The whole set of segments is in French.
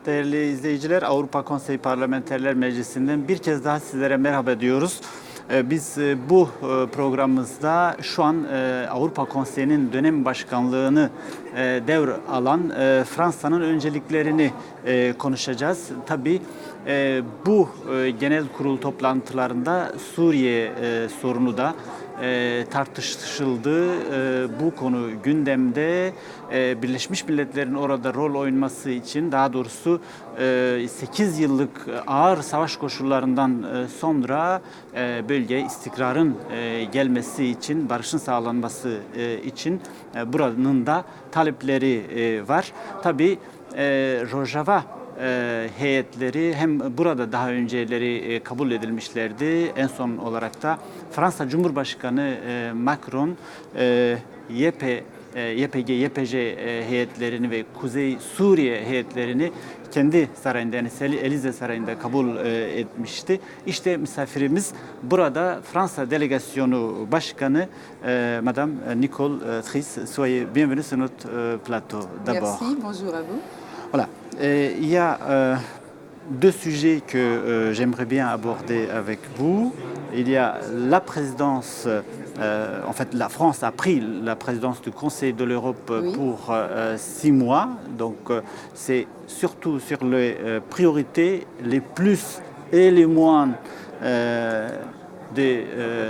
Değerli izleyiciler, Avrupa Konseyi Parlamenterler Meclisi'nden bir kez daha sizlere merhaba diyoruz. Biz bu programımızda şu an Avrupa Konseyi'nin dönem başkanlığını devralan Fransa'nın önceliklerini konuşacağız. Tabii bu genel kurul toplantılarında Suriye sorunu da tartışıldı. Bu konu gündemde. Birleşmiş Milletler'in orada rol oynaması için, daha doğrusu 8 yıllık ağır savaş koşullarından sonra bölgeye istikrarın gelmesi için, barışın sağlanması için buranın da talepleri var. Tabii Rojava heyetleri hem burada daha önceleri kabul edilmişlerdi. En son olarak da Fransa Cumhurbaşkanı Macron YPG, YPJ heyetlerini ve Kuzey Suriye heyetlerini kendi sarayında, yani Elize Sarayı'nda kabul etmişti. İşte misafirimiz burada Fransa Delegasyonu Başkanı Madame Nicole Trisse. Soyez bienvenue sur notre plateau d'abord. Merci, bonjour à vous. Voilà. Il y a deux sujets que j'aimerais bien aborder avec vous. Il y a la présidence, en fait la France a pris la présidence du Conseil de l'Europe pour 6 mois. Donc c'est surtout sur les priorités, les plus et les moins des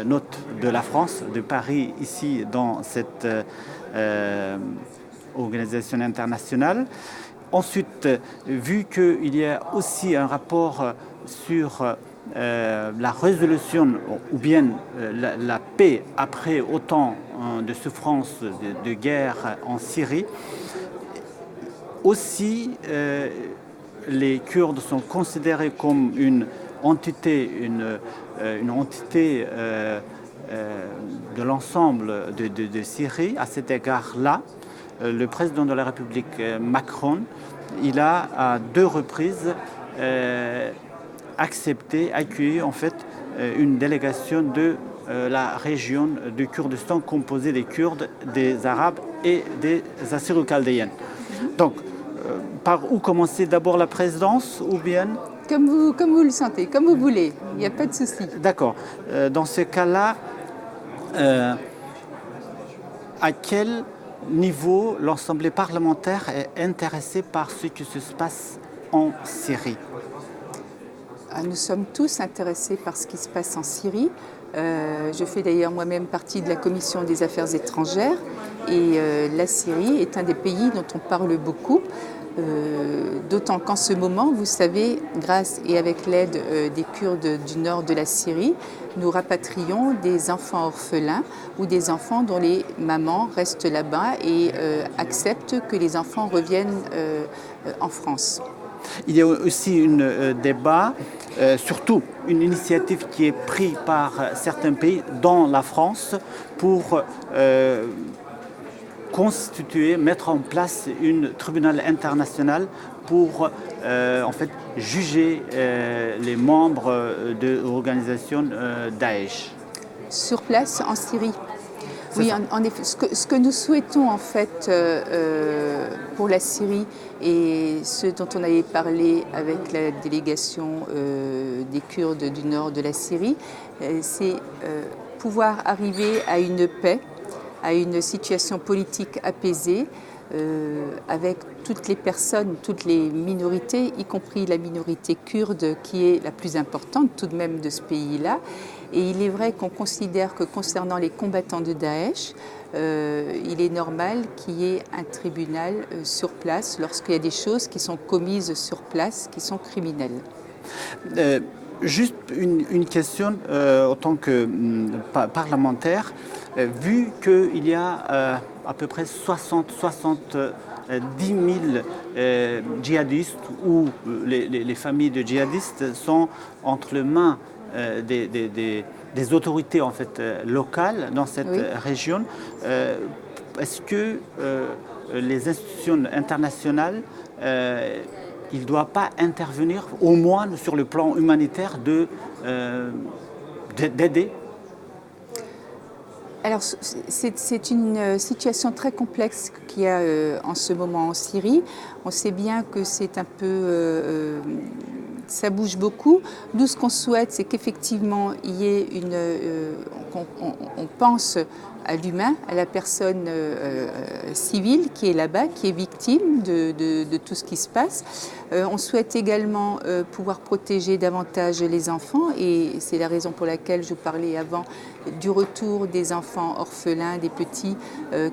notes de la France, de Paris, ici dans cette organisation internationale. Ensuite, vu qu'il y a aussi un rapport sur la résolution ou bien la paix après autant de souffrances de guerre en Syrie, aussi les Kurdes sont considérés comme une entité, une entité de l'ensemble de Syrie. À cet égard-là, le président de la République, Macron, il a à 2 reprises accueilli en fait une délégation de la région du Kurdistan composée des Kurdes, des Arabes et des Assyro-Chaldéens. Donc, par où commencer? D'abord la présidence ou bien? Comme vous le sentez, comme vous voulez, il n'y a pas de souci. D'accord. Dans ce cas-là, à quel niveau l'Assemblée parlementaire est intéressée par ce qui se passe en Syrie? Nous sommes tous intéressés par ce qui se passe en Syrie. Je fais d'ailleurs moi-même partie de la Commission des Affaires étrangères et la Syrie est un des pays dont on parle beaucoup. D'autant qu'en ce moment, vous savez, grâce et avec l'aide des Kurdes du nord de la Syrie, nous rapatrions des enfants orphelins ou des enfants dont les mamans restent là-bas et acceptent que les enfants reviennent en France. Il y a aussi un débat, surtout une initiative qui est prise par certains pays, dont la France, pour constituer, mettre en place un tribunal international pour en fait juger les membres de l'organisation Daesh. Sur place en Syrie. Oui, en effet. Ce que nous souhaitons en fait pour la Syrie et ce dont on avait parlé avec la délégation des Kurdes du nord de la Syrie, c'est pouvoir arriver à une paix, à une situation politique apaisée avec toutes les personnes, toutes les minorités, y compris la minorité kurde qui est la plus importante tout de même de ce pays-là. Et il est vrai qu'on considère que concernant les combattants de Daesh, il est normal qu'il y ait un tribunal sur place lorsqu'il y a des choses qui sont commises sur place, qui sont criminelles. Juste une question en tant que parlementaire, vu qu'il y a à peu près 70 000 djihadistes ou les familles de djihadistes sont entre les mains des autorités en fait, locales dans cette région. Est-ce que les institutions internationales il ne doit pas intervenir, au moins sur le plan humanitaire, d'aider? Alors, c'est une situation très complexe qu'il y a en ce moment en Syrie. On sait bien que c'est un peu... ça bouge beaucoup. Nous, ce qu'on souhaite, c'est qu'effectivement, il y ait on pense à l'humain, à la personne civile qui est là-bas, qui est victime de tout ce qui se passe. On souhaite également pouvoir protéger davantage les enfants, et c'est la raison pour laquelle je vous parlais avant du retour des enfants orphelins, des petits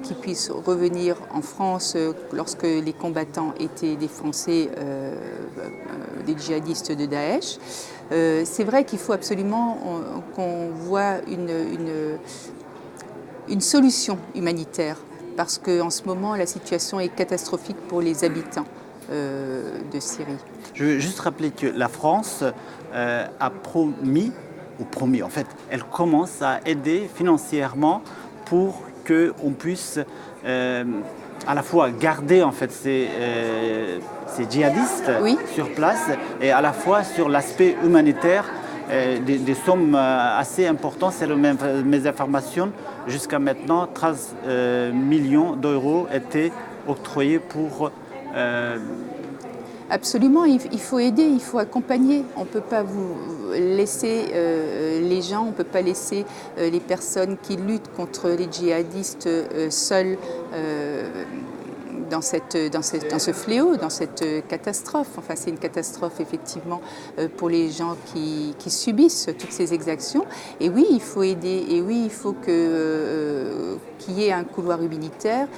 qui puissent revenir en France lorsque les combattants étaient des Français, des djihadistes de Daesh. C'est vrai qu'il faut absolument qu'on voit une solution humanitaire, parce qu'en ce moment, la situation est catastrophique pour les habitants de Syrie. Je veux juste rappeler que la France a promis, en fait, elle commence à aider financièrement pour qu'on puisse à la fois garder en fait ces djihadistes sur place, et à la fois sur l'aspect humanitaire, des sommes assez importantes. C'est mes informations. Jusqu'à maintenant, 13 millions d'euros étaient octroyés pour... Absolument, il faut aider, il faut accompagner. On ne peut pas vous laisser les gens, on ne peut pas laisser les personnes qui luttent contre les djihadistes seuls dans ce fléau, dans cette catastrophe. Enfin, c'est une catastrophe effectivement pour les gens qui subissent toutes ces exactions. Et oui, il faut aider, et oui, il faut qu'il y ait un couloir humanitaire,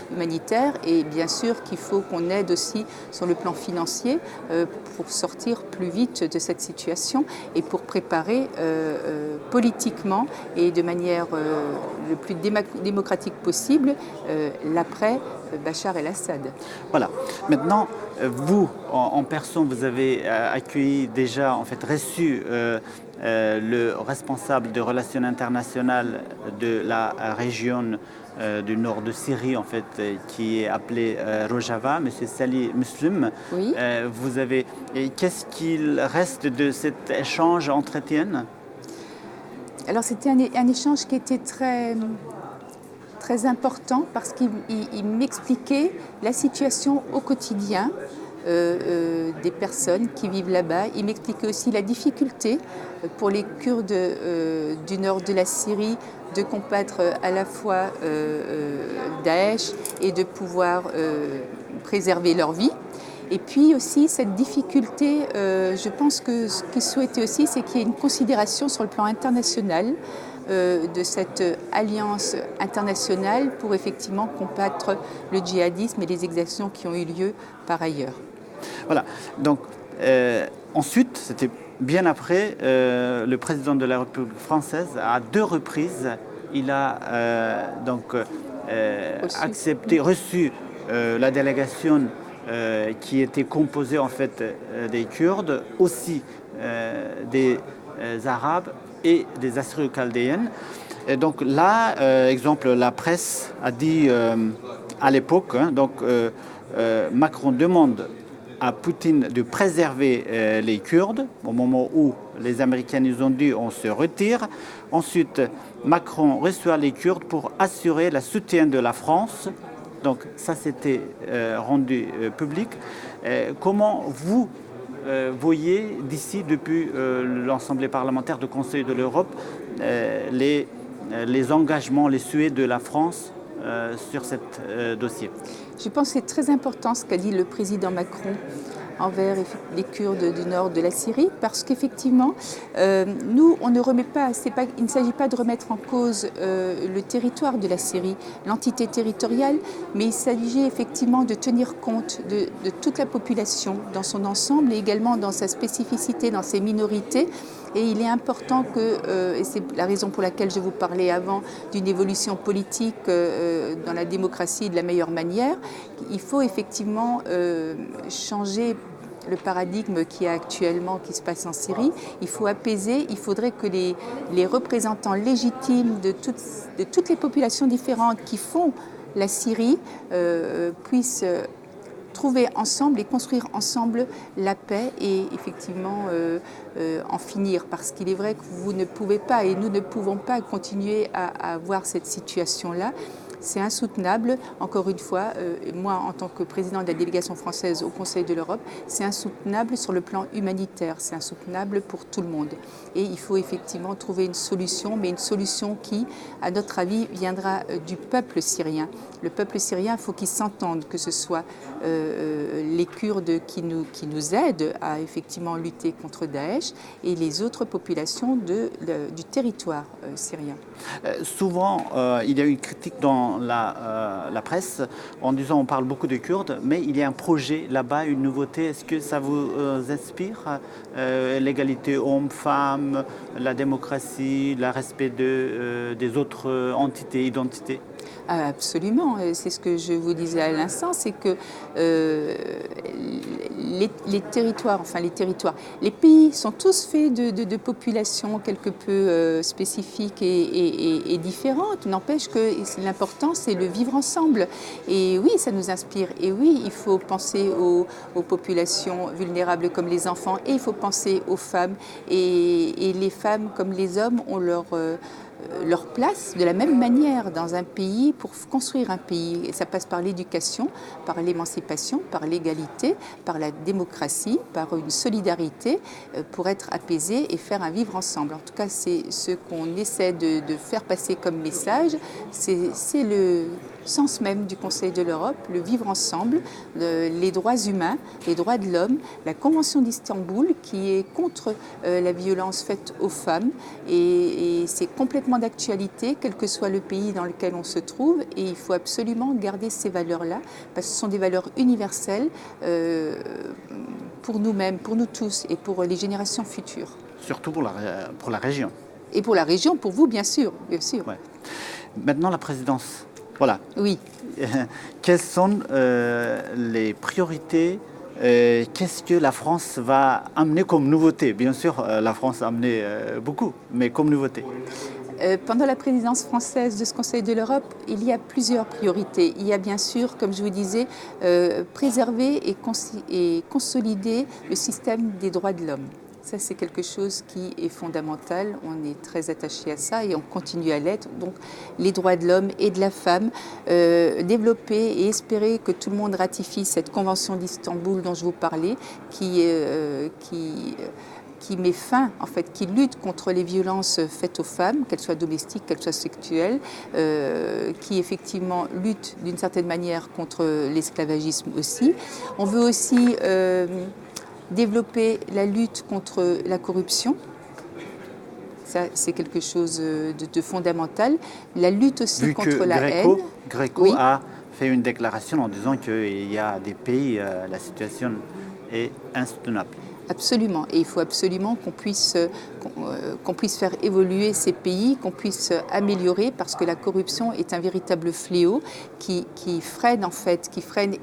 et bien sûr qu'il faut qu'on aide aussi sur le plan financier pour sortir plus vite de cette situation et pour préparer politiquement et de manière le plus démocratique possible l'après Bachar el-Assad. Voilà. Maintenant, vous, en personne, vous avez accueilli déjà, en fait, reçu le responsable des relations internationales de la région du nord de Syrie, en fait, qui est appelé Rojava, M. Salih Muslim. Oui. Qu'est-ce qu'il reste de cet échange, entretien? Alors, c'était un échange qui était très important, parce qu'il m'expliquait la situation au quotidien des personnes qui vivent là-bas. Il m'expliquait aussi la difficulté pour les Kurdes du nord de la Syrie de combattre à la fois Daesh et de pouvoir préserver leur vie. Et puis aussi cette difficulté, je pense que ce qu'il souhaitait aussi, c'est qu'il y ait une considération sur le plan international de cette alliance internationale pour effectivement combattre le djihadisme et les exactions qui ont eu lieu par ailleurs. Voilà, donc ensuite, c'était bien après, le président de la République française, à 2 reprises, il a reçu la délégation qui était composée en fait des Kurdes, aussi des Arabes et des Assyro-Chaldéennes. Et donc là, exemple, la presse a dit à l'époque, Macron demande à Poutine de préserver les Kurdes au moment où les Américains nous ont dit on se retire. Ensuite, Macron reçoit les Kurdes pour assurer le soutien de la France. Donc ça, c'était rendu public. Comment vous voyez d'ici, depuis l'Assemblée parlementaire du Conseil de l'Europe, les engagements, les souhaits de la France sur ce dossier? Je pense que c'est très important ce qu'a dit le président Macron envers les Kurdes du nord de la Syrie, parce qu'effectivement, nous, on ne remet pas, il ne s'agit pas de remettre en cause le territoire de la Syrie, l'entité territoriale, mais il s'agit effectivement de tenir compte de toute la population dans son ensemble, et également dans sa spécificité, dans ses minorités. Et il est important que, et c'est la raison pour laquelle je vous parlais avant d'une évolution politique dans la démocratie de la meilleure manière, il faut effectivement changer le paradigme qui se passe en Syrie. Il faut apaiser, il faudrait que les représentants légitimes de toutes les populations différentes qui font la Syrie puissent trouver ensemble et construire ensemble la paix et effectivement en finir. Parce qu'il est vrai que vous ne pouvez pas et nous ne pouvons pas continuer à voir cette situation-là. C'est insoutenable, encore une fois, moi en tant que président de la délégation française au Conseil de l'Europe, c'est insoutenable sur le plan humanitaire, c'est insoutenable pour tout le monde. Et il faut effectivement trouver une solution, mais une solution qui, à notre avis, viendra du peuple syrien. Le peuple syrien, il faut qu'il s'entende, que ce soit les Kurdes qui nous aident à effectivement lutter contre Daesh et les autres populations du territoire syrien. Souvent, il y a eu une critique dans la presse en disant on parle beaucoup des Kurdes, mais il y a un projet là-bas, une nouveauté. Est-ce que ça vous inspire l'égalité homme-femme, la démocratie, le respect des autres entités, identités? Absolument, c'est ce que je vous disais à l'instant, c'est que les territoires, les pays sont tous faits de populations quelque peu spécifiques et différentes. N'empêche que l'important, c'est le vivre ensemble. Et oui, ça nous inspire. Et oui, il faut penser aux populations vulnérables comme les enfants, et il faut penser aux femmes. Et les femmes comme les hommes ont leur place de la même manière dans un pays pour construire un pays. Et ça passe par l'éducation, par l'émancipation, par l'égalité, par la démocratie, par une solidarité pour être apaisé et faire un vivre ensemble. En tout cas, c'est ce qu'on essaie de faire passer comme message. C'est le sens même du Conseil de l'Europe, le vivre ensemble, les droits humains, les droits de l'homme, la Convention d'Istanbul qui est contre la violence faite aux femmes et c'est complètement d'actualité, quel que soit le pays dans lequel on se trouve, et il faut absolument garder ces valeurs-là parce que ce sont des valeurs universelles pour nous-mêmes, pour nous tous et pour les générations futures. Surtout pour la région. Et pour la région, pour vous, bien sûr. Bien sûr. Ouais. Maintenant, la présidence. Voilà. Oui. Quelles sont les priorités qu'est-ce que la France va amener comme nouveauté? Bien sûr, la France a amené beaucoup, mais comme nouveauté. Pendant la présidence française de ce Conseil de l'Europe, il y a plusieurs priorités. Il y a bien sûr, comme je vous disais, préserver et consolider le système des droits de l'homme. Ça, c'est quelque chose qui est fondamental. On est très attaché à ça et on continue à l'être. Donc, les droits de l'homme et de la femme, développer et espérer que tout le monde ratifie cette convention d'Istanbul dont je vous parlais, qui met fin, en fait, qui lutte contre les violences faites aux femmes, qu'elles soient domestiques, qu'elles soient sexuelles, qui effectivement lutte d'une certaine manière contre l'esclavagisme aussi. On veut aussi développer la lutte contre la corruption. Ça, c'est quelque chose de fondamental. La lutte aussi contre la haine. Gréco oui. A fait une déclaration en disant qu'il y a des pays, la situation est insoutenable. Absolument. Et il faut absolument qu'on puisse faire évoluer ces pays, qu'on puisse améliorer, parce que la corruption est un véritable fléau qui freine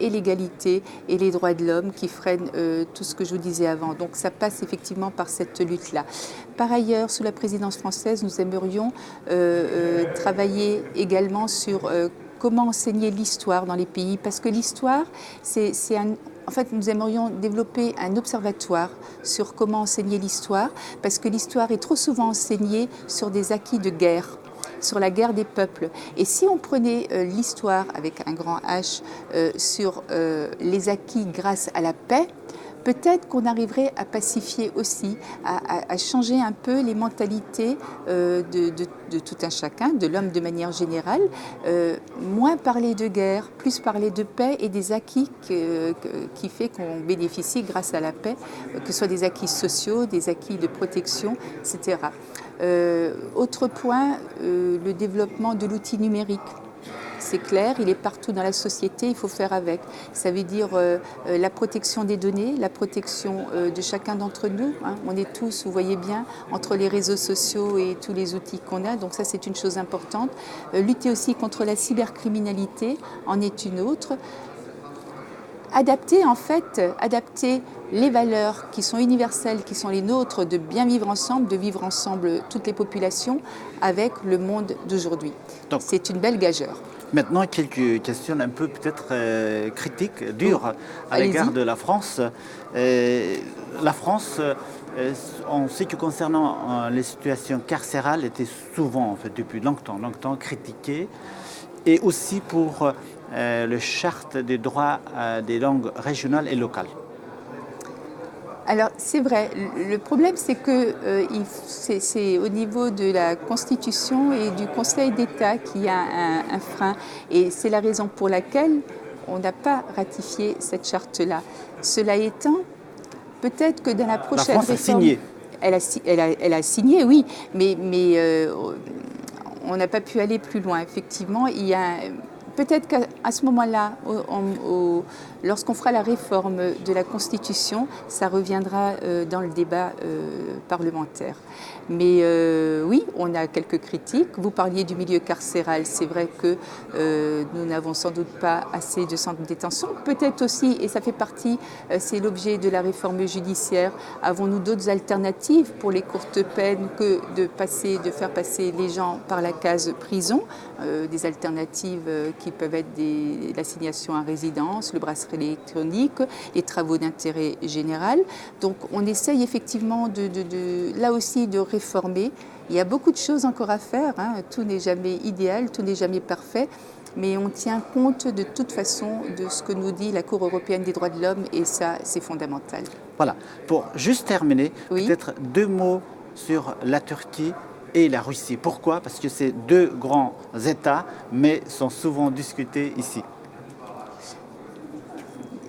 et l'égalité et les droits de l'homme, qui freine tout ce que je vous disais avant. Donc ça passe effectivement par cette lutte-là. Par ailleurs, sous la présidence française, nous aimerions travailler également sur comment enseigner l'histoire dans les pays, parce que l'histoire, en fait, nous aimerions développer un observatoire sur comment enseigner l'histoire, parce que l'histoire est trop souvent enseignée sur des acquis de guerre, sur la guerre des peuples. Et si on prenait l'histoire avec un grand H sur les acquis grâce à la paix, peut-être qu'on arriverait à pacifier aussi, à changer un peu les mentalités de tout un chacun, de l'homme de manière générale. Moins parler de guerre, plus parler de paix et des acquis qui fait qu'on bénéficie grâce à la paix, que ce soit des acquis sociaux, des acquis de protection, etc. Autre point, le développement de l'outil numérique. C'est clair, il est partout dans la société, il faut faire avec. Ça veut dire la protection des données, la protection de chacun d'entre nous. Hein. On est tous, vous voyez bien, entre les réseaux sociaux et tous les outils qu'on a. Donc ça, c'est une chose importante. Lutter aussi contre la cybercriminalité en est une autre. Adapter les valeurs qui sont universelles, qui sont les nôtres, de bien vivre ensemble toutes les populations avec le monde d'aujourd'hui. C'est une belle gageure. Maintenant, quelques questions un peu peut-être critiques, dures à Allez-y. l'égard de la France. La France, en ce qui concerne les situations carcérales, était souvent, en fait, depuis longtemps critiquée. Et aussi pour le charte des droits des langues régionales et locales. Alors c'est vrai, le problème c'est que c'est au niveau de la Constitution et du Conseil d'État qu'il y a un frein et c'est la raison pour laquelle on n'a pas ratifié cette charte-là. Cela étant, peut-être que dans la prochaine France a réforme... signé. Elle a signé, oui, mais on n'a pas pu aller plus loin. Effectivement, il y a... Peut-être qu'à ce moment-là, lorsqu'on fera la réforme de la Constitution, ça reviendra dans le débat parlementaire. Mais oui, on a quelques critiques. Vous parliez du milieu carcéral. C'est vrai que nous n'avons sans doute pas assez de centres de détention. Peut-être aussi, et ça fait partie, c'est l'objet de la réforme judiciaire, avons-nous d'autres alternatives pour les courtes peines que de faire passer les gens par la case prison, des alternatives qui peuvent être l'assignation à résidence, le bracelet électronique, les travaux d'intérêt général. Donc on essaye effectivement là aussi de réformer. Il y a beaucoup de choses encore à faire, hein. Tout n'est jamais idéal, tout n'est jamais parfait, mais on tient compte de toute façon de ce que nous dit la Cour européenne des droits de l'homme et ça c'est fondamental. Voilà, pour juste terminer, Oui. peut-être 2 mots sur la Turquie et la Russie. Pourquoi? Parce que c'est 2 grands États, mais sont souvent discutés ici.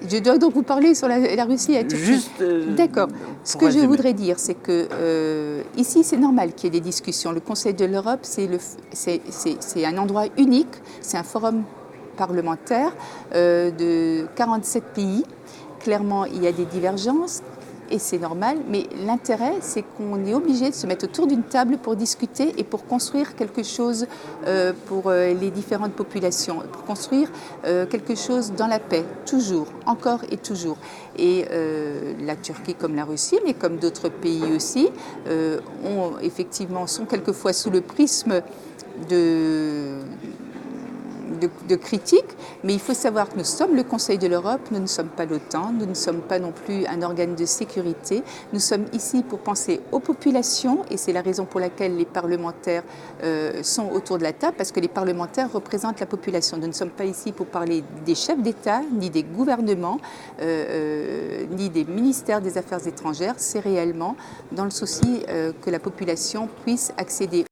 Je dois donc vous parler sur la Russie et la Turquie. Juste, D'accord. Ce pour que je résumer. voudrais dire, c'est que ici, c'est normal qu'il y ait des discussions. Le Conseil de l'Europe, c'est un endroit unique, c'est un forum parlementaire de 47 pays. Clairement, il y a des divergences. Et c'est normal, mais l'intérêt, c'est qu'on est obligé de se mettre autour d'une table pour discuter et pour construire quelque chose pour les différentes populations, pour construire quelque chose dans la paix, toujours, encore et toujours. Et la Turquie comme la Russie, mais comme d'autres pays aussi, sont quelquefois sous le prisme de critiques, mais il faut savoir que nous sommes le Conseil de l'Europe, nous ne sommes pas l'OTAN, nous ne sommes pas non plus un organe de sécurité. Nous sommes ici pour penser aux populations et c'est la raison pour laquelle les parlementaires sont autour de la table, parce que les parlementaires représentent la population. Nous ne sommes pas ici pour parler des chefs d'État, ni des gouvernements, ni des ministères des Affaires étrangères. C'est réellement dans le souci que la population puisse accéder